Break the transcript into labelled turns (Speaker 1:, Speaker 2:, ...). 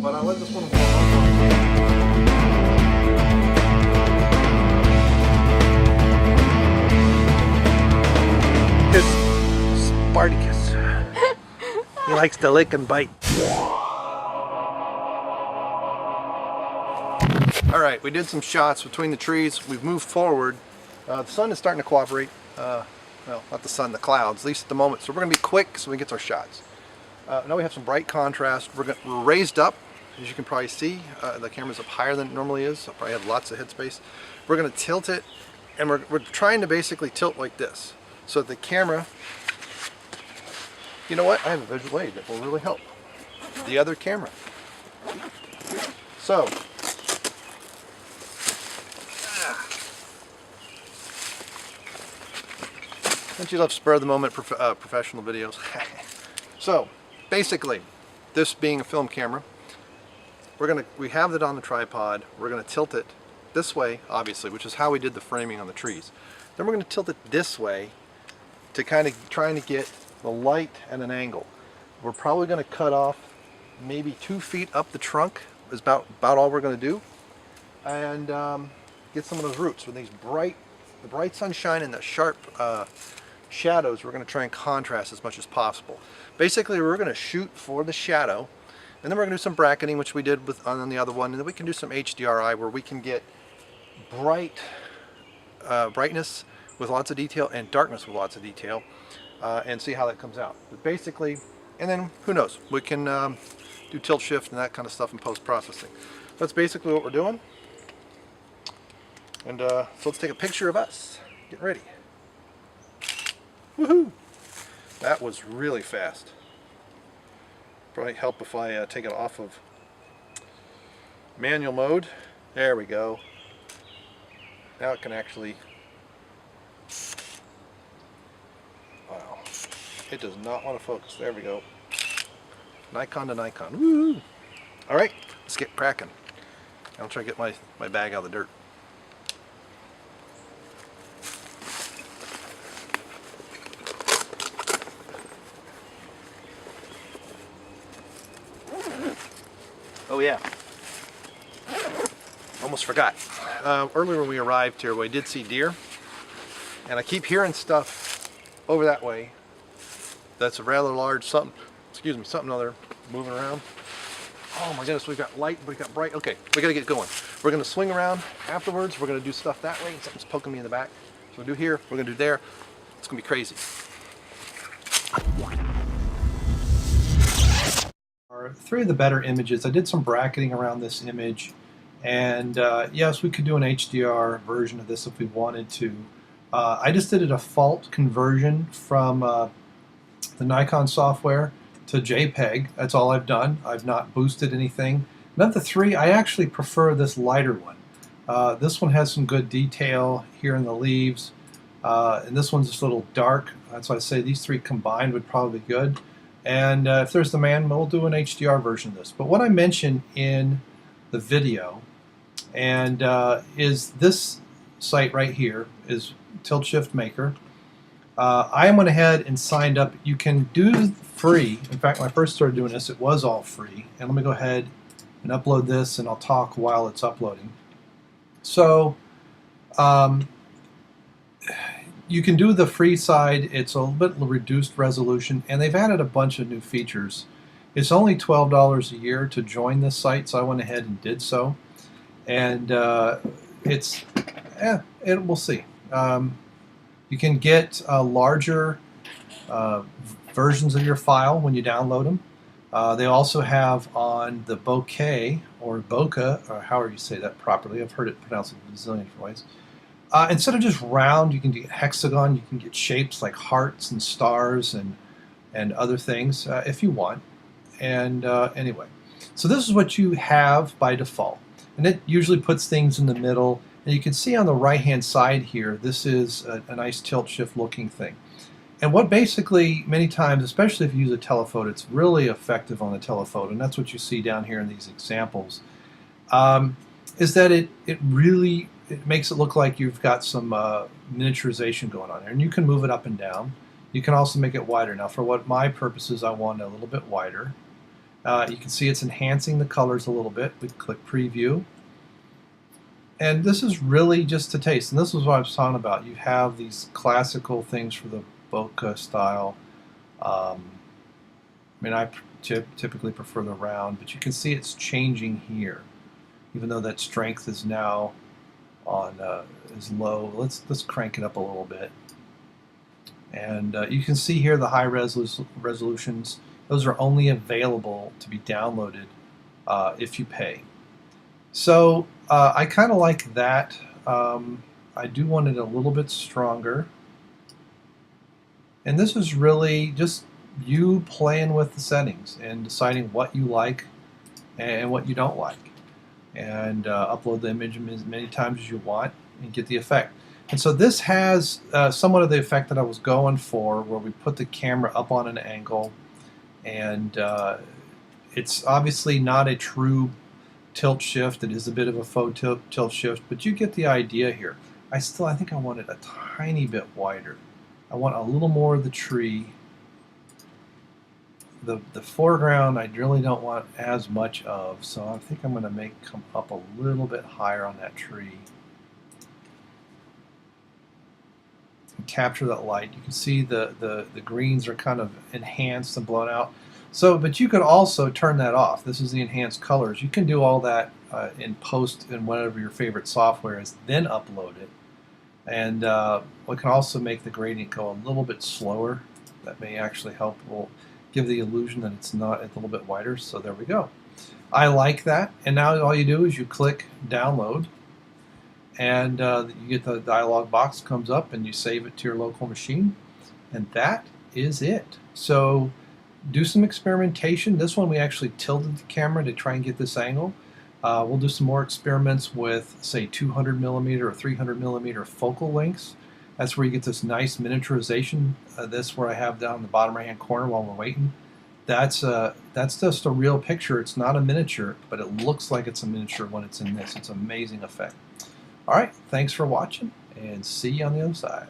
Speaker 1: but I let this one go. It's Spartacus. He likes to lick and bite. Alright, we did some shots between the trees. We've moved forward. The sun is starting to cooperate. Well, not the sun, the clouds, at least at the moment. So we're going to be quick so we get our shots. Now we have some bright contrast. We're raised up, as you can probably see. The camera's up higher than it normally is. So I probably have lots of headspace. We're going to tilt it, and we're trying to basically tilt like this. So that the camera, you know what? I have a visual aid that will really help. The other camera. So, don't you love spur of the moment professional videos? So, basically, this being a film camera, we have it on the tripod. We're gonna tilt it this way, obviously, which is how we did the framing on the trees. Then we're gonna tilt it this way to kind of trying to get the light at an angle. We're probably gonna cut off maybe 2 feet up the trunk is about all we're gonna do, and get some of those roots with the bright sunshine and the sharp shadows. We're going to try and contrast as much as possible. Basically, we're going to shoot for the shadow, and then we're going to do some bracketing, which we did on the other one, and then we can do some HDRI where we can get brightness with lots of detail and darkness with lots of detail, and see how that comes out. But basically, and then who knows, we can do tilt shift and that kind of stuff in post-processing. That's basically what we're doing. And so let's take a picture of us. Get ready. Woohoo! That was really fast. Probably help if I take it off of manual mode. There we go. Now it can actually... Wow. It does not want to focus. There we go. Nikon to Nikon. Woo! Alright, let's get cracking. I'll try to get my bag out of the dirt. Oh yeah, almost forgot. Earlier when we arrived here, we did see deer, and I keep hearing stuff over that way. That's a rather large something other moving around. Oh my goodness, we've got light, we've got bright. Okay, we gotta get going. We're gonna swing around afterwards. We're gonna do stuff that way. Something's poking me in the back. So we'll do here, we're gonna do there. It's gonna be crazy. Three of the better images. I did some bracketing around this image, and yes, we could do an HDR version of this if we wanted to. I just did a default conversion from the Nikon software to JPEG. That's all I've done. I've not boosted anything. And of the three, I actually prefer this lighter one. This one has some good detail here in the leaves, and this one's just a little dark. That's why I say these three combined would probably be good. And if there's the man, we'll do an HDR version of this. But what I mentioned in the video and is this site right here is Tilt Shift Maker. I went ahead and signed up. You can do free. In fact, when I first started doing this, it was all free. And let me go ahead and upload this, and I'll talk while it's uploading. So you can do the free side. It's a little bit reduced resolution, and they've added a bunch of new features. It's only $12 a year to join this site, so I went ahead and did so. And we'll see. You can get larger versions of your file when you download them. They also have on the bokeh or bokeh, or however you say that properly. I've heard it pronounced a bazillion different ways. Instead of just round, you can get hexagon. You can get shapes like hearts and stars and other things if you want. And anyway, so this is what you have by default. And it usually puts things in the middle. And you can see on the right-hand side here, this is a nice tilt shift looking thing. And what basically, many times, especially if you use a telephoto, it's really effective on the telephoto, and that's what you see down here in these examples, is that it really makes it look like you've got some miniaturization going on there. And you can move it up and down. You can also make it wider. Now, for what my purposes, I want it a little bit wider. You can see it's enhancing the colors a little bit. We click preview. And this is really just a taste. And this is what I was talking about. You have these classical things for the bokeh style. I mean, I typically prefer the round, but you can see it's changing here. Even though that strength is now on is low, let's crank it up a little bit. And you can see here the high resolutions. Those are only available to be downloaded if you pay. So I kind of like that. I do want it a little bit stronger. And this is really just you playing with the settings and deciding what you like and what you don't like. And upload the image as many times as you want and get the effect. And so this has somewhat of the effect that I was going for, where we put the camera up on an angle, and it's obviously not a true tilt shift. It is a bit of a faux tilt shift, but you get the idea here. I think I want it a tiny bit wider. I want a little more of the tree. The foreground I really don't want as much of, so I think I'm going to come up a little bit higher on that tree. And capture that light. You can see the greens are kind of enhanced and blown out. So, but you could also turn that off. This is the enhanced colors. You can do all that in post in whatever your favorite software is, then upload it. And we can also make the gradient go a little bit slower. That may actually help. We'll give the illusion that it's not a little bit wider. So there we go. I like that. And now all you do is you click download, and you get the dialog box comes up, and you save it to your local machine, and that is it. So do some experimentation. This one we actually tilted the camera to try and get this angle. We'll do some more experiments with, say, 200mm or 300mm focal lengths. That's where you get this nice miniaturization. This where I have down in the bottom right hand corner while we're waiting. That's just a real picture. It's not a miniature, but it looks like it's a miniature when it's in this. It's an amazing effect. All right, thanks for watching, and see you on the other side.